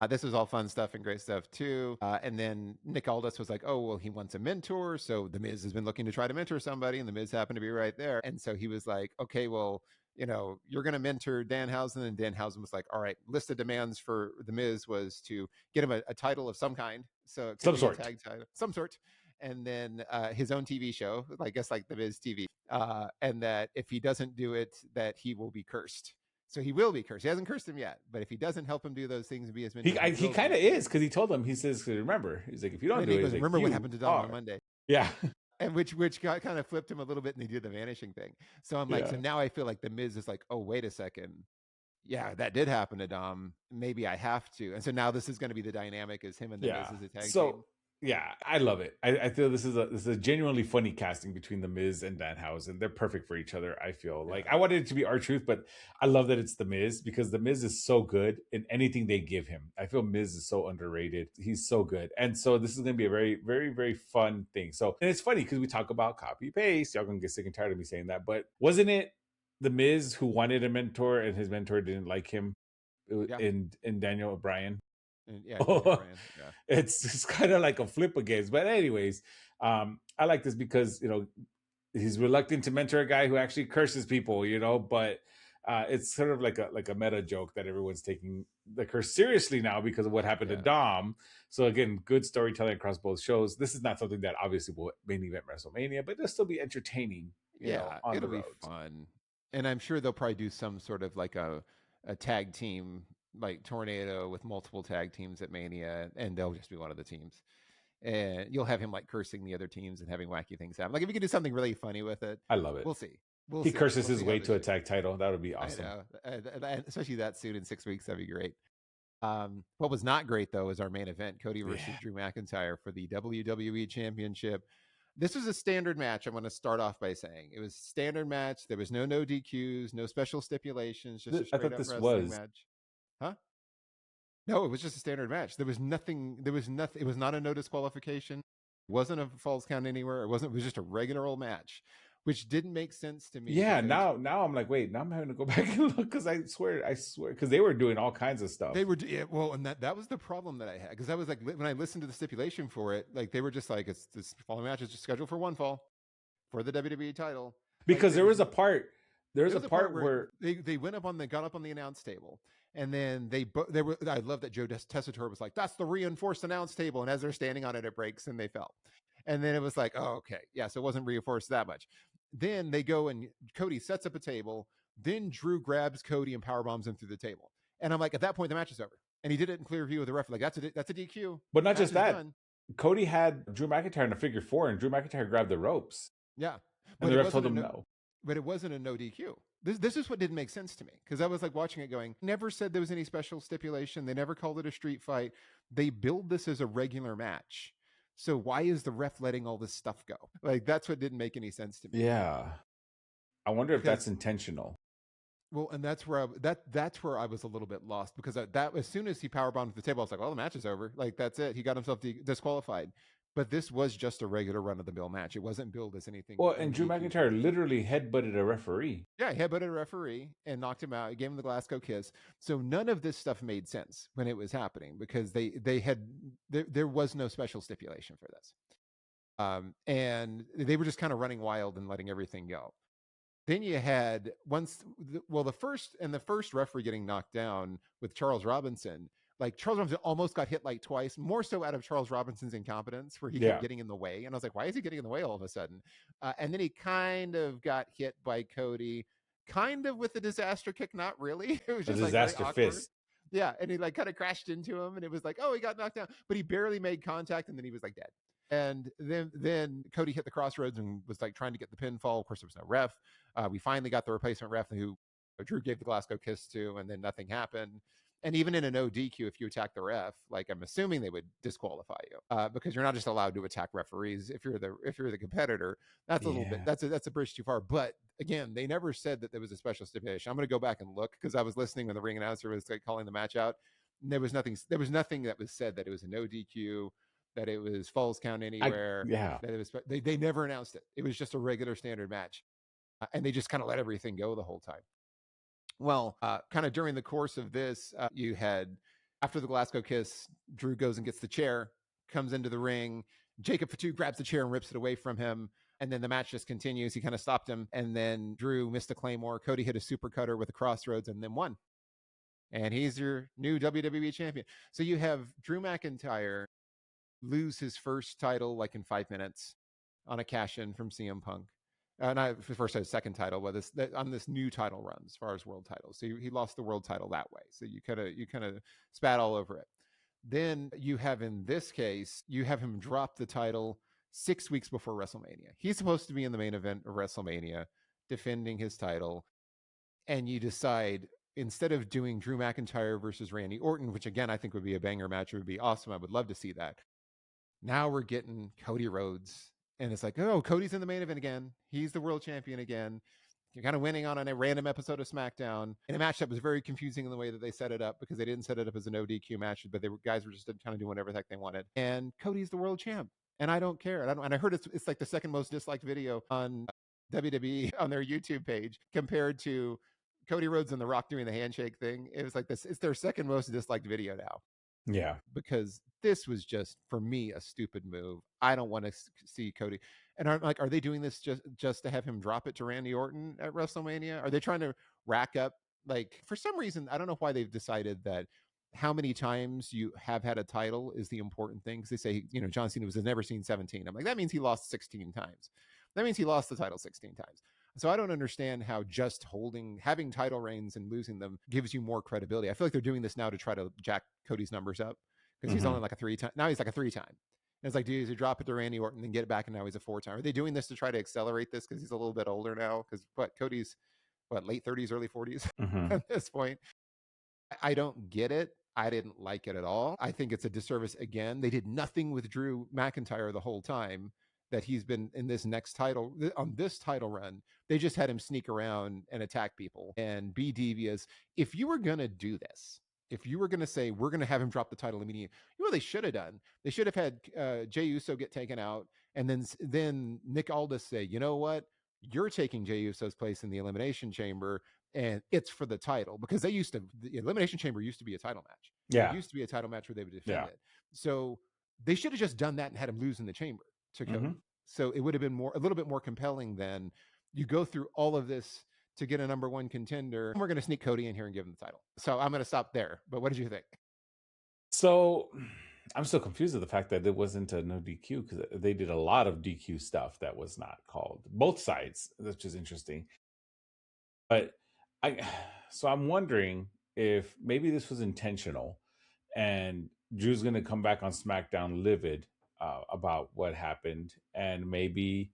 This was all fun stuff and great stuff too. And then Nick Aldis was like, "Oh, well, he wants a mentor." So the Miz has been looking to try to mentor somebody, and the Miz happened to be right there. And so he was like, "Okay, well, you're going to mentor Danhausen." And Danhausen was like, "All right." List of demands for the Miz was to get him a title of some kind. So it could Some be a sort. tag title, some sort. And then his own TV show, I guess like the Miz TV. And that if he doesn't do it, that he will be cursed. So he will be cursed. He hasn't cursed him yet, but if he doesn't help him do those things and be his mentor, He will kind be of is, because he told him, he says, remember, he's like, if you don't and do he it, goes, he's like, remember what you happened to Dom are. on Monday? Yeah. And which got kind of flipped him a little bit, and he did the vanishing thing. So I'm like, Yeah. so now I feel like the Miz is like, oh, wait a second. Yeah, that did happen to Dom. Maybe I have to. And so now this is going to be the dynamic as him and the Miz as a tag team. Yeah, I love it. I feel this is a genuinely funny casting between the Miz and Danhausen. They're perfect for each other. I feel like I wanted it to be R-Truth, but I love that it's the Miz, because the Miz is so good in anything they give him. I feel Miz is so underrated. He's so good, and so this is going to be a very, very, very fun thing. So, and it's funny because we talk about copy paste. Y'all gonna get sick and tired of me saying that, but wasn't it the Miz who wanted a mentor and his mentor didn't like him? In Daniel Bryan. And yeah, Bryan, yeah. It's kind of like a flip against. But anyways, I like this because he's reluctant to mentor a guy who actually curses people, but it's sort of like a meta joke that everyone's taking the curse seriously now because of what happened to Dom. So again, good storytelling across both shows. This is not something that obviously will main event WrestleMania, but it'll still be entertaining. On it'll the road. be fun, and I'm sure they'll probably do some sort of like a tag team, like Tornado with multiple tag teams at Mania, and they'll just be one of the teams. And you'll have him like cursing the other teams and having wacky things happen. Like if you could do something really funny with it, I love it. We'll see. He curses his way to a tag title. That would be awesome. I know, especially that soon in 6 weeks. That'd be great. What was not great though is our main event: Cody versus Drew McIntyre for the WWE Championship. This was a standard match. I'm going to start off by saying it was a standard match. There was no DQs, no special stipulations, just a straight up wrestling match. Huh? No, it was just a standard match. There was nothing. It was not a no disqualification. It wasn't a false count anywhere. It was just a regular old match, which didn't make sense to me. Yeah, now I'm like, wait, now I'm having to go back and look, because I swear, because they were doing all kinds of stuff. They were, well, and that was the problem that I had, because I was like, when I listened to the stipulation for it, like they were just like, it's this following match is just scheduled for one fall for the WWE title. Because there was a part where they got up on the announce table, and then they were. I love that Joe Tessitore was like, "That's the reinforced announce table," and as they're standing on it, it breaks and they fell. And then it was like, oh, okay, yeah, so it wasn't reinforced that much. Then they go and Cody sets up a table. Then Drew grabs Cody and power bombs him through the table. And I'm like, at that point, the match is over. And he did it in clear view of the ref. Like that's a DQ. But not just that. Done. Cody had Drew McIntyre in a figure four, and Drew McIntyre grabbed the ropes. Yeah, and the ref told him no. But it wasn't a no DQ. This is what didn't make sense to me, because I was like watching it going, never said there was any special stipulation. They never called it a street fight. They billed this as a regular match. So why is the ref letting all this stuff go? Like that's what didn't make any sense to me. Yeah, I wonder if that's intentional. Well, and that's where that's where I was a little bit lost, because that as soon as he powerbombed the table, I was like, well, the match is over. Like that's it. He got himself disqualified. But this was just a regular run of the mill match. It wasn't billed as anything Well, no and Drew DQ McIntyre special. literally headbutted a referee. Yeah, he headbutted a referee and knocked him out. He gave him the Glasgow kiss. So none of this stuff made sense when it was happening because there was no special stipulation for this. And they were just kind of running wild and letting everything go. Then you had the first referee getting knocked down with Charles Robinson. Like Charles Robinson almost got hit like twice, more so out of Charles Robinson's incompetence, where he kept getting in the way. And I was like, why is he getting in the way all of a sudden? And then he kind of got hit by Cody, kind of with a disaster kick, not really. It was A just like very disaster awkward. fist. Yeah, and he like kind of crashed into him, and it was like, oh, he got knocked down, but he barely made contact, and then he was like dead. And then Cody hit the crossroads and was like trying to get the pinfall. Of course, there was no ref. We finally got the replacement ref who Drew gave the Glasgow kiss to, and then nothing happened. And even in a no DQ, if you attack the ref, like I'm assuming they would disqualify you because you're not just allowed to attack referees if you're the competitor. That's a little bit that's a bridge too far. But again, they never said that there was a special stipulation. I'm going to go back and look because I was listening when the ring announcer was like calling the match out. And there was nothing that was said that it was a no DQ, that it was falls count anywhere. That it was they never announced it. It was just a regular standard match. And they just kind of let everything go the whole time. Well, kind of during the course of this, you had after the Glasgow kiss, Drew goes and gets the chair, comes into the ring. Jacob Fatu grabs the chair and rips it away from him. And then the match just continues. He kind of stopped him. And then Drew missed a Claymore. Cody hit a super cutter with a crossroads and then won. And he's your new WWE champion. So you have Drew McIntyre lose his first title like in 5 minutes on a cash in from CM Punk. Not first his second title, but on this new title run as far as world titles. So he lost the world title that way. So you kind of spat all over it. Then you have in this case, you have him drop the title 6 weeks before WrestleMania. He's supposed to be in the main event of WrestleMania defending his title. And you decide instead of doing Drew McIntyre versus Randy Orton, which again I think would be a banger match, it would be awesome. I would love to see that. Now we're getting Cody Rhodes. And it's like, oh, Cody's in the main event again. He's the world champion again. You're kind of winning on a random episode of SmackDown in a match that was very confusing in the way that they set it up because they didn't set it up as an ODQ match, but guys were just kind of doing whatever the heck they wanted. And Cody's the world champ, and I don't care. And I heard it's like the second most disliked video on WWE on their YouTube page compared to Cody Rhodes and The Rock doing the handshake thing. It was like this. It's their second most disliked video now. Yeah. Because this was just, for me, a stupid move. I don't want to see Cody. And are they doing this just to have him drop it to Randy Orton at WrestleMania? Are they trying to rack up, like, for some reason, I don't know why they've decided that how many times you have had a title is the important thing. Because they say, John Cena has never seen 17. I'm like, that means he lost 16 times. That means he lost the title 16 times. So I don't understand how just having title reigns and losing them gives you more credibility. I feel like they're doing this now to try to jack Cody's numbers up because he's only like a 3-time. Now he's like a 3-time. And it's like, dude, you drop it to Randy Orton and get it back, and now he's a 4-time. Are they doing this to try to accelerate this because he's a little bit older now? Because Cody's late 30s, early 40s at this point. I don't get it. I didn't like it at all. I think it's a disservice. Again, they did nothing with Drew McIntyre the whole time that he's been in this on this title run. They just had him sneak around and attack people and be devious. If you were going to do this, if you were going to say, we're going to have him drop the title immediately, you know what they should have done? They should have had Jey Uso get taken out, and then Nick Aldis say, you know what? You're taking Jey Uso's place in the Elimination Chamber, and it's for the title. Because the Elimination Chamber used to be a title match. Yeah. It used to be a title match where they would defend it. So they should have just done that and had him lose in the chamber to Cody. So it would have been a little bit more compelling than you go through all of this to get a number one contender. And we're going to sneak Cody in here and give him the title. So I'm going to stop there. But what did you think? So I'm still confused with the fact that it wasn't a no DQ because they did a lot of DQ stuff that was not called. Both sides, which is interesting. But I'm wondering if maybe this was intentional and Drew's going to come back on SmackDown livid about what happened. And maybe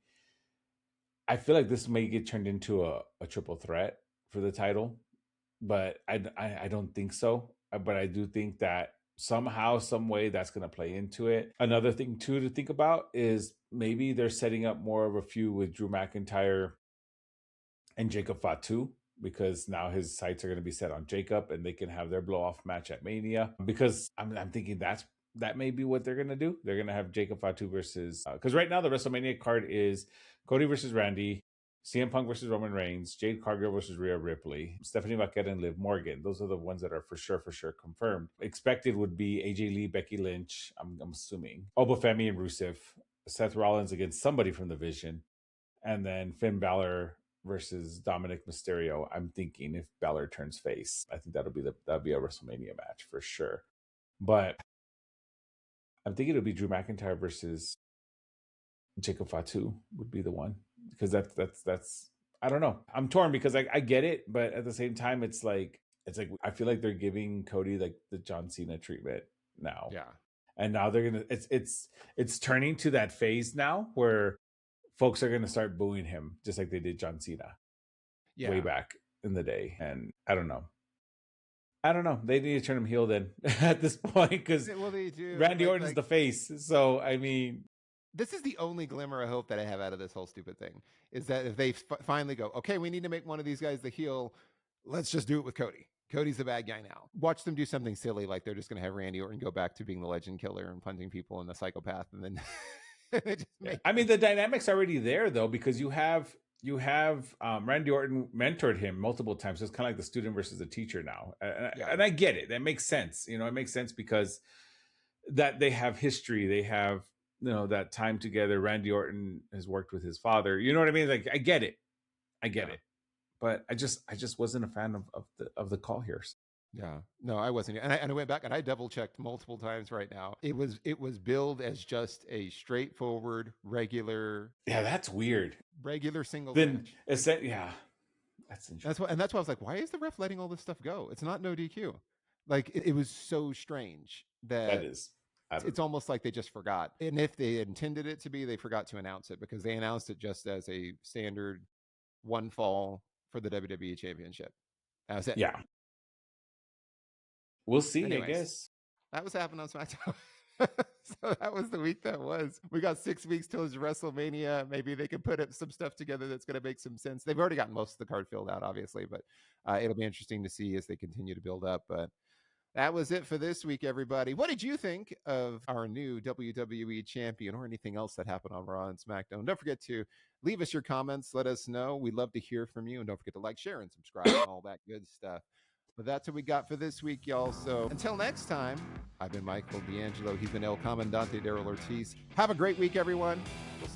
I feel like this may get turned into a triple threat for the title, but I don't think so. But I do think that somehow, some way that's going to play into it. Another thing too to think about is maybe they're setting up more of a feud with Drew McIntyre and Jacob Fatu, because now his sights are going to be set on Jacob and they can have their blow off match at Mania. Because I'm thinking that's that may be what they're gonna do. They're gonna have Jacob Fatu versus because right now the WrestleMania card is Cody versus Randy, CM Punk versus Roman Reigns, Jade Cargill versus Rhea Ripley, Stephanie Vaqueta and Liv Morgan. Those are the ones that are for sure confirmed. Expected would be AJ Lee, Becky Lynch. I'm assuming Obafemi and Rusev, Seth Rollins against somebody from the Vision, and then Finn Balor versus Dominic Mysterio. I'm thinking if Balor turns face, I think that'll be a WrestleMania match for sure. But I'm thinking it'll be Drew McIntyre versus Jacob Fatu would be the one because that's I don't know. I'm torn because I get it, but at the same time, it's like I feel like they're giving Cody like the John Cena treatment now. Yeah. And now they're gonna it's turning to that phase now where folks are gonna start booing him just like they did John Cena way back in the day. And I don't know. They need to turn him heel then at this point because they do. Randy Orton's the face. So I mean, this is the only glimmer of hope that I have out of this whole stupid thing is that if they finally go, okay, we need to make one of these guys the heel, let's just do it with Cody. Cody's the bad guy now. Watch them do something silly like they're just going to have Randy Orton go back to being the legend killer and punching people and the psychopath, and then I mean, the dynamic's already there though because you have Randy Orton mentored him multiple times. So it's kind of like the student versus the teacher now, and I get it. That makes sense. It makes sense because that they have history. They have that time together. Randy Orton has worked with his father. You know what I mean? Like I get it. But I just wasn't a fan of the call here. Yeah, no, I wasn't, and I went back and I double checked multiple times. Right now, it was billed as just a straightforward, regular. Yeah, that's weird. Regular single then match. Yeah, that's interesting. That's why I was like, why is the ref letting all this stuff go? It's not no DQ. Like it was so strange that is. It's almost like they just forgot. And if they intended it to be, they forgot to announce it because they announced it just as a standard one fall for the WWE Championship. That was it. Yeah. We'll see. Anyways, I guess that was happening on SmackDown. So that was the week that was. We got 6 weeks till WrestleMania. Maybe they can put some stuff together that's going to make some sense. They've already gotten most of the card filled out, obviously, but it'll be interesting to see as they continue to build up. But that was it for this week, everybody. What did you think of our new WWE champion or anything else that happened on Raw and SmackDown? Don't forget to leave us your comments. Let us know. We'd love to hear from you. And don't forget to like, share, and subscribe and all that good stuff. But that's what we got for this week, y'all. So until next time, I've been Michael D'Angelo. He's been El Commandante Daryl Ortiz. Have a great week, everyone. We'll see